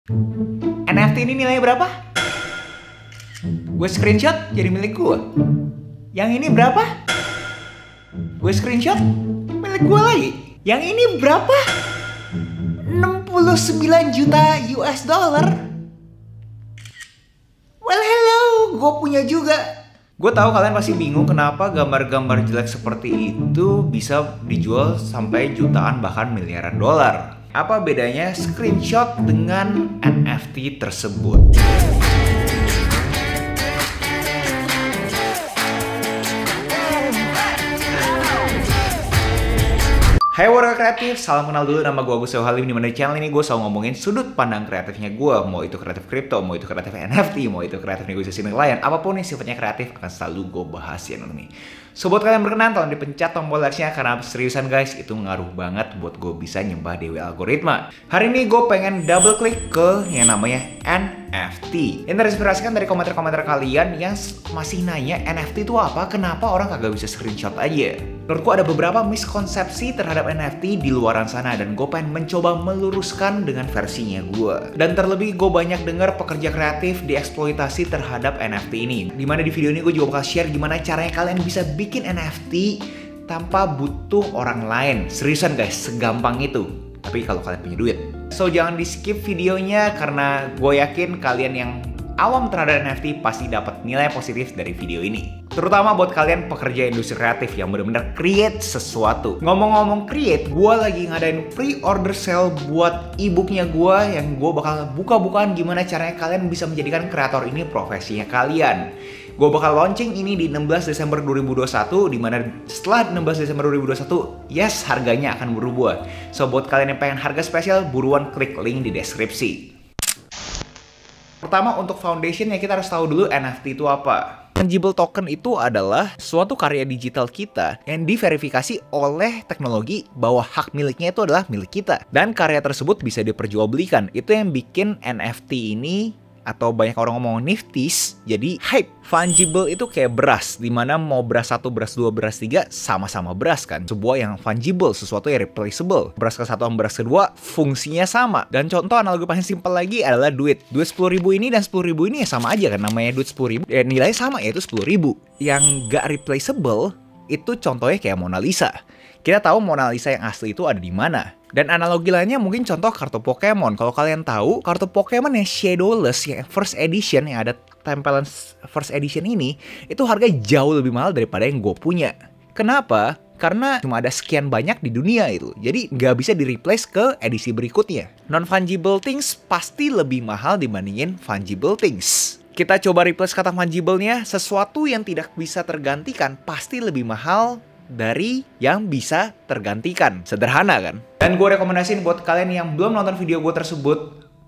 NFT ini nilainya berapa? Gue screenshot jadi milik gue. Yang ini berapa? Gue screenshot milik gue lagi. Yang ini berapa? 69 juta US dollar. Well hello, gue punya juga. Gue tahu kalian pasti bingung kenapa gambar-gambar jelek seperti itu bisa dijual sampai jutaan bahkan miliaran dolar. Apa bedanya screenshot dengan NFT tersebut? Hai warga kreatif, salam kenal dulu, nama gue Agus Halim. Dimana di channel ini gue selalu ngomongin sudut pandang kreatifnya gue. Mau itu kreatif kripto, mau itu kreatif NFT, mau itu kreatif negosiasi dengan klien. Apapun yang sifatnya kreatif akan selalu gue bahas ya ini. So buat kalian berkenan, tolong dipencet tombol like-nya karena seriusan guys, itu ngaruh banget buat gue bisa nyembah dewi algoritma. Hari ini gue pengen double klik ke yang namanya NFT. Ini terinspirasikan dari komentar-komentar kalian yang masih nanya NFT itu apa, kenapa orang kagak bisa screenshot aja. Menurutku ada beberapa miskonsepsi terhadap NFT di luaran sana dan gue pengen mencoba meluruskan dengan versinya gue. Dan terlebih gue banyak dengar pekerja kreatif dieksploitasi terhadap NFT ini. Dimana di video ini gue juga bakal share gimana caranya kalian bisa bikin NFT tanpa butuh orang lain. Seriusan guys, segampang itu. Tapi kalau kalian punya duit. So jangan di skip videonya karena gue yakin kalian yang awam terhadap NFT pasti dapat nilai positif dari video ini. Terutama buat kalian pekerja industri kreatif yang benar-benar create sesuatu. Ngomong-ngomong create, gue lagi ngadain pre-order sale buat e-booknya gue yang gue bakal buka-bukaan gimana caranya kalian bisa menjadikan kreator ini profesinya kalian. Gue bakal launching ini di 16 Desember 2021, dimana setelah 16 Desember 2021, yes harganya akan berubah. So buat kalian yang pengen harga spesial, buruan klik link di deskripsi. Pertama untuk foundation ya kita harus tahu dulu NFT itu apa. Fungible token itu adalah suatu karya digital kita yang diverifikasi oleh teknologi bahwa hak miliknya itu adalah milik kita. Dan karya tersebut bisa diperjualbelikan. Itu yang bikin NFT ini atau banyak orang ngomong nifties jadi hype. Fungible itu kayak beras, dimana mau beras 1, beras 2, beras 3 sama-sama beras kan. Sebuah yang fungible, sesuatu yang replaceable. Beras ke-1 sama beras ke-2 fungsinya sama. Dan contoh analogi paling simpel lagi adalah duit. Duit 10.000 ini dan 10.000 ini ya sama aja kan, namanya duit 10.000. Ya, nilainya sama yaitu 10.000. Yang gak replaceable itu contohnya kayak Mona Lisa. Kita tahu Mona Lisa yang asli itu ada di mana. Dan analogi lainnya mungkin contoh kartu Pokemon. Kalau kalian tahu, kartu Pokemon yang Shadowless, yang first edition, yang ada tempelan first edition ini, itu harga jauh lebih mahal daripada yang gue punya. Kenapa? Karena cuma ada sekian banyak di dunia itu. Jadi nggak bisa di-replace ke edisi berikutnya. Non-fungible things pasti lebih mahal dibandingin fungible things. Kita coba replace kata fungible-nya, sesuatu yang tidak bisa tergantikan pasti lebih mahal dari yang bisa tergantikan. Sederhana kan? Dan gue rekomendasiin buat kalian yang belum nonton video gue tersebut,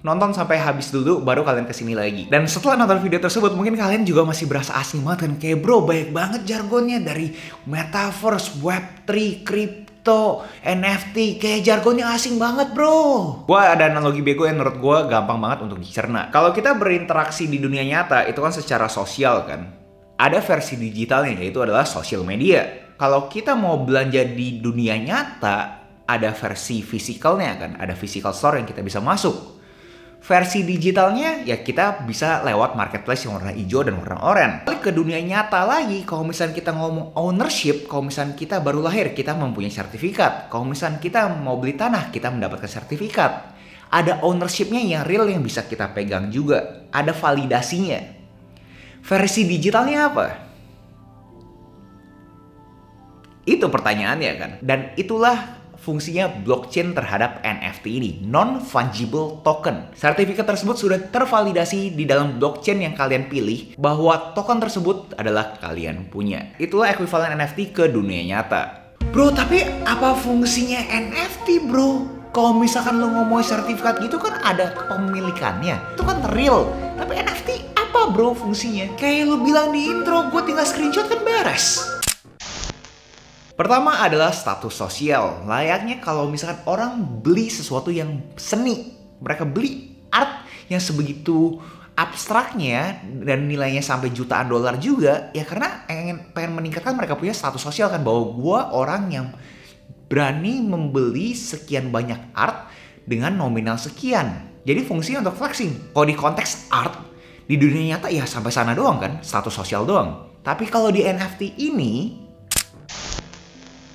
nonton sampai habis dulu baru kalian kesini lagi. Dan setelah nonton video tersebut mungkin kalian juga masih berasa asing banget kan. Kayak bro banyak banget jargonnya dari metaverse, web3, crypto, NFT. Kayak jargonnya asing banget bro. Gue ada analogi bego yang menurut gue gampang banget untuk dicerna. Kalau kita berinteraksi di dunia nyata itu kan secara sosial kan. Ada versi digitalnya yaitu adalah social media. Kalau kita mau belanja di dunia nyata, ada versi fisikalnya kan, ada physical store yang kita bisa masuk. Versi digitalnya ya kita bisa lewat marketplace yang warna hijau dan warna oranye. Balik ke dunia nyata lagi, kalau misalnya kita ngomong ownership, kalau misalnya kita baru lahir, kita mempunyai sertifikat. Kalau misalnya kita mau beli tanah, kita mendapatkan sertifikat. Ada ownershipnya yang real yang bisa kita pegang juga. Ada validasinya. Versi digitalnya apa? Itu pertanyaannya kan. Dan itulah fungsinya blockchain terhadap NFT ini, non-fungible token. Sertifikat tersebut sudah tervalidasi di dalam blockchain yang kalian pilih bahwa token tersebut adalah kalian punya. Itulah ekuivalen NFT ke dunia nyata. Bro, tapi apa fungsinya NFT bro? Kalau misalkan lo ngomongin sertifikat gitu kan ada kepemilikannya. Itu kan real. Tapi NFT apa bro fungsinya? Kayak lo bilang di intro, gue tinggal screenshot kan beres. Pertama adalah status sosial. Layaknya kalau misalkan orang beli sesuatu yang seni. Mereka beli art yang sebegitu abstraknya dan nilainya sampai jutaan dolar juga. Ya karena pengen meningkatkan mereka punya status sosial kan. Bahwa gue orang yang berani membeli sekian banyak art dengan nominal sekian. Jadi fungsinya untuk flexing. Kalau di konteks art, di dunia nyata ya sampai sana doang kan, status sosial doang. Tapi kalau di NFT ini,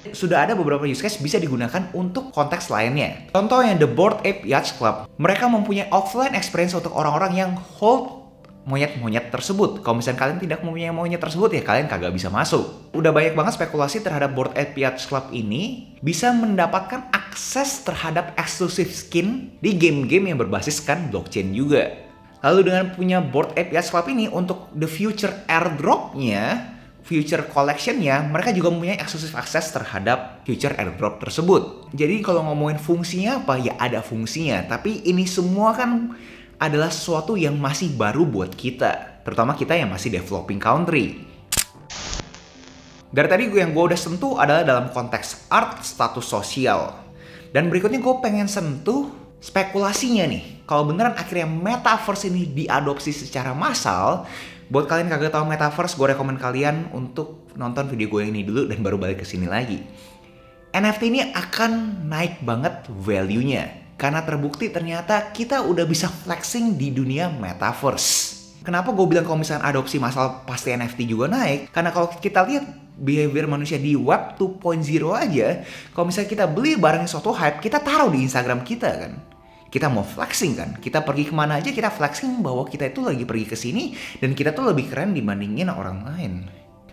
sudah ada beberapa use case bisa digunakan untuk konteks lainnya. Contohnya The Bored Ape Yacht Club. Mereka mempunyai offline experience untuk orang-orang yang hold monyet-monyet tersebut. Kalau misalnya kalian tidak mempunyai monyet tersebut ya kalian kagak bisa masuk. Udah banyak banget spekulasi terhadap Bored Ape Yacht Club ini bisa mendapatkan akses terhadap eksklusif skin di game-game yang berbasiskan blockchain juga. Lalu dengan punya Bored Ape Yacht Club ini untuk the future airdrop-nya, future collection-nya, mereka juga mempunyai eksklusif akses terhadap future airdrop tersebut. Jadi kalau ngomongin fungsinya apa, ya ada fungsinya. Tapi ini semua kan adalah sesuatu yang masih baru buat kita. Terutama kita yang masih developing country. Dari tadi yang gue udah sentuh adalah dalam konteks art status sosial. Dan berikutnya gue pengen sentuh spekulasinya nih. Kalau beneran akhirnya metaverse ini diadopsi secara massal, buat kalian kagak tahu metaverse, gue rekomen kalian untuk nonton video gue ini dulu dan baru balik ke sini lagi. NFT ini akan naik banget value-nya karena terbukti ternyata kita udah bisa flexing di dunia metaverse. Kenapa gue bilang kalau misalnya adopsi massal pasti NFT juga naik? Karena kalau kita lihat behavior manusia di web 2.0 aja, kalau misalnya kita beli barang suatu hype, kita taruh di Instagram kita kan. Kita mau flexing kan, kita pergi kemana aja kita flexing bahwa kita itu lagi pergi ke sini dan kita tuh lebih keren dibandingin orang lain.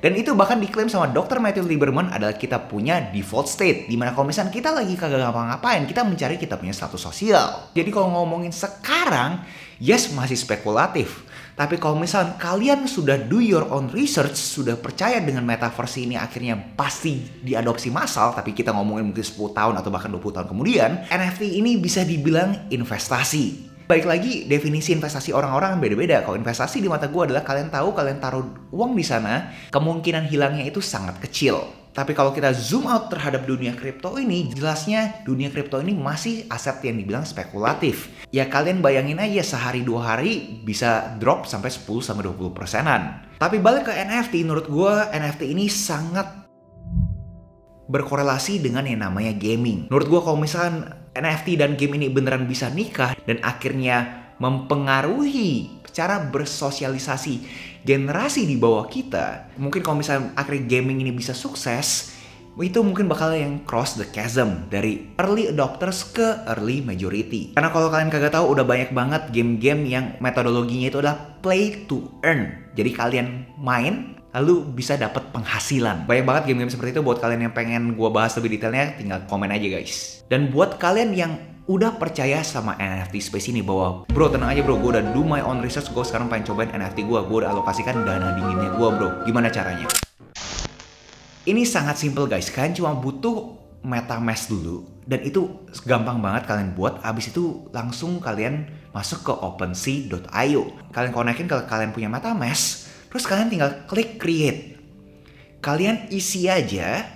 Dan itu bahkan diklaim sama Dr. Matthew Lieberman adalah kita punya default state, dimana kalau misalnya kita lagi kagak ngapa-ngapain, kita mencari kita punya status sosial. Jadi kalau ngomongin sekarang, yes masih spekulatif. Tapi kalau misalnya kalian sudah do your own research, sudah percaya dengan metaverse ini akhirnya pasti diadopsi massal, tapi kita ngomongin mungkin 10 tahun atau bahkan 20 tahun kemudian, NFT ini bisa dibilang investasi. Baik lagi, definisi investasi orang-orang beda-beda. Kalau investasi di mata gue adalah kalian tahu kalian taruh uang di sana, kemungkinan hilangnya itu sangat kecil. Tapi kalau kita zoom out terhadap dunia kripto ini, jelasnya dunia kripto ini masih aset yang dibilang spekulatif. Ya kalian bayangin aja sehari 2 hari bisa drop sampai 10-20%-an. Tapi balik ke NFT, menurut gue NFT ini sangat berkorelasi dengan yang namanya gaming. Menurut gue kalau misalkan NFT dan game ini beneran bisa nikah dan akhirnya mempengaruhi cara bersosialisasi generasi di bawah kita, mungkin kalau misalnya akhirnya gaming ini bisa sukses, itu mungkin bakal yang cross the chasm dari early adopters ke early majority. Karena kalau kalian kagak tahu udah banyak banget game-game yang metodologinya itu adalah play to earn. Jadi kalian main lalu bisa dapat penghasilan. Banyak banget game-game seperti itu. Buat kalian yang pengen gue bahas lebih detailnya, tinggal komen aja guys. Dan buat kalian yang udah percaya sama NFT space ini bahwa bro tenang aja bro, gue udah do my own research, gue sekarang pengen cobain NFT gue udah alokasikan dana dinginnya gue bro, gimana caranya? Ini sangat simple guys, kalian cuma butuh MetaMask dulu dan itu gampang banget kalian buat. Abis itu langsung kalian masuk ke OpenSea.io, kalian konekin ke kalian punya MetaMask, terus kalian tinggal klik create, kalian isi aja,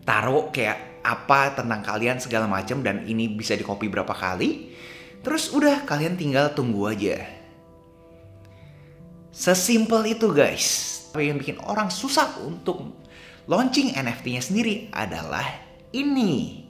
taruh kayak apa tentang kalian segala macam dan ini bisa di copy berapa kali. Terus udah kalian tinggal tunggu aja. Sesimpel itu guys. Tapi yang bikin orang susah untuk launching NFT-nya sendiri adalah ini.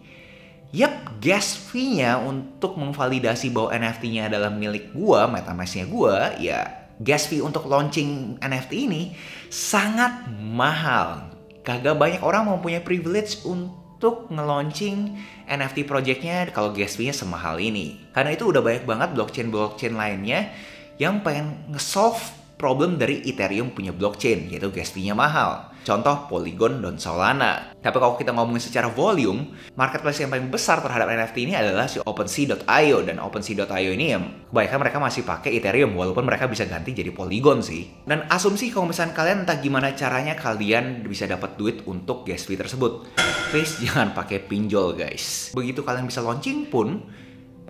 Yap, gas fee-nya untuk memvalidasi bahwa NFT-nya adalah milik gua, MetaMask-nya gua, ya gas fee untuk launching NFT ini sangat mahal. Kagak banyak orang mempunyai privilege untuk nge-launching NFT projectnya kalau gas fee-nya semahal ini. Karena itu udah banyak banget blockchain-blockchain lainnya yang pengen nge-solve problem dari Ethereum punya blockchain, yaitu gas fee-nya mahal. Contoh Polygon dan Solana. Tapi kalau kita ngomongin secara volume, marketplace yang paling besar terhadap NFT ini adalah si OpenSea.io. Dan OpenSea.io ini ya kebanyakan mereka masih pakai Ethereum, walaupun mereka bisa ganti jadi Polygon sih. Dan asumsi kalau misalnya kalian entah gimana caranya kalian bisa dapat duit untuk gas fee tersebut, please jangan pakai pinjol guys. Begitu kalian bisa launching pun,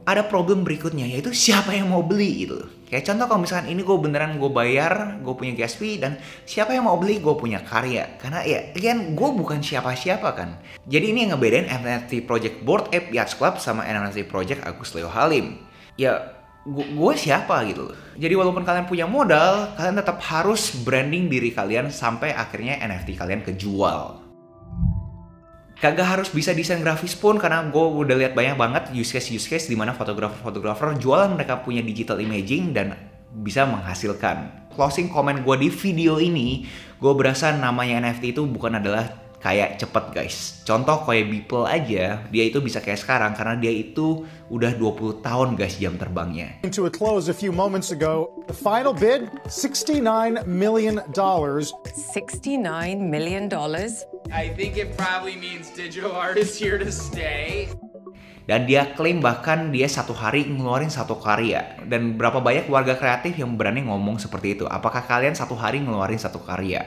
ada problem berikutnya, yaitu siapa yang mau beli gitu. Kayak contoh kalau misalkan ini gue beneran gue bayar, gue punya gas fee, dan siapa yang mau beli gue punya karya. Karena ya again gue bukan siapa-siapa kan. Jadi ini yang ngebedain NFT Project Bored Ape Yacht Club sama NFT Project Agus Leo Halim. Ya gue siapa gitu loh. Jadi walaupun kalian punya modal, kalian tetap harus branding diri kalian sampai akhirnya NFT kalian kejual. Kagak harus bisa desain grafis pun, karena gue udah lihat banyak banget use case di mana fotografer jualan mereka punya digital imaging dan bisa menghasilkan. Closing comment gue di video ini, gue berasa namanya NFT itu bukan adalah kayak cepet guys. Contoh kayak Beeple aja, dia itu bisa kayak sekarang karena dia itu udah 20 tahun guys jam terbangnya. To a close a few moments ago, the final bid $69 million. $69 million? I think it probably means digital art is here to stay. Dan dia klaim bahkan dia satu hari ngeluarin satu karya. Dan berapa banyak warga kreatif yang berani ngomong seperti itu? Apakah kalian satu hari ngeluarin satu karya?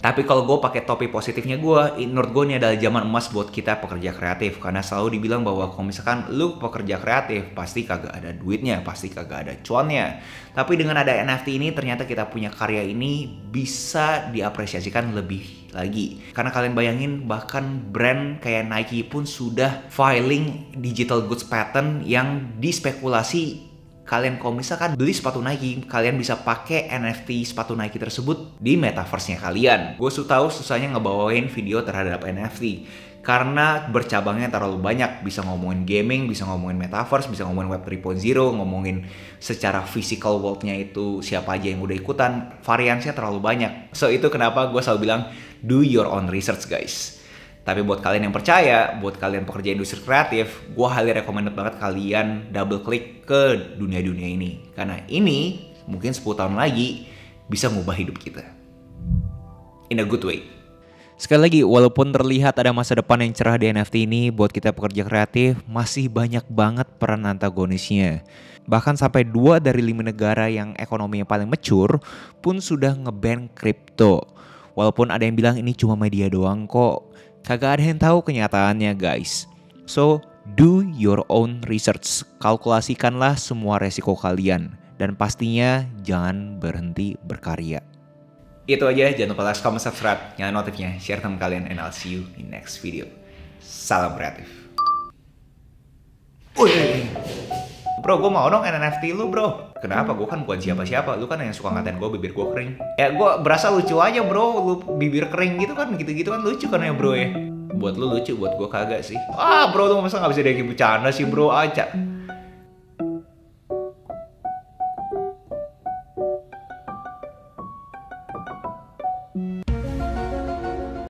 Tapi kalau gue pakai topi positifnya menurut gue ini adalah zaman emas buat kita pekerja kreatif. Karena selalu dibilang bahwa kalau misalkan lu pekerja kreatif, pasti kagak ada duitnya, pasti kagak ada cuannya. Tapi dengan ada NFT ini, ternyata kita punya karya ini bisa diapresiasikan lebih lagi. Karena kalian bayangin, bahkan brand kayak Nike pun sudah filing digital goods patent yang dispekulasi. Kalian kalau misalkan beli sepatu Nike, kalian bisa pakai NFT sepatu Nike tersebut di metaverse-nya kalian. Gue tahu susahnya ngebawain video terhadap NFT karena bercabangnya terlalu banyak. Bisa ngomongin gaming, bisa ngomongin metaverse, bisa ngomongin web 3.0, ngomongin secara physical world-nya itu siapa aja yang udah ikutan. Variansinya terlalu banyak. So itu kenapa gue selalu bilang do your own research guys. Tapi buat kalian yang percaya, buat kalian pekerja industri kreatif, gue highly recommended banget kalian double klik ke dunia-dunia ini. Karena ini mungkin 10 tahun lagi bisa ngubah hidup kita. In a good way. Sekali lagi, walaupun terlihat ada masa depan yang cerah di NFT ini, buat kita pekerja kreatif, masih banyak banget peran antagonisnya. Bahkan sampai 2 dari 5 negara yang ekonominya paling mature pun sudah nge-ban kripto. Walaupun ada yang bilang ini cuma media doang kok. Kagak ada yang tahu kenyataannya guys. So, do your own research. Kalkulasikanlah semua resiko kalian. Dan pastinya jangan berhenti berkarya. Itu aja, jangan lupa like, comment, subscribe, nyalain notifnya, share teman kalian, and I'll see you in next video. Salam kreatif. Bro, gue mau dong NFT lu bro. Kenapa? Gue kan bukan siapa-siapa. Lu kan yang suka ngatain gue bibir gue kering. Ya gue berasa lucu aja bro. Lu bibir kering gitu kan, gitu-gitu kan lucu kan ya bro ya. Buat lu lucu, buat gue kagak sih. Bro lu masa gak bisa diajak bercanda sih bro, aja.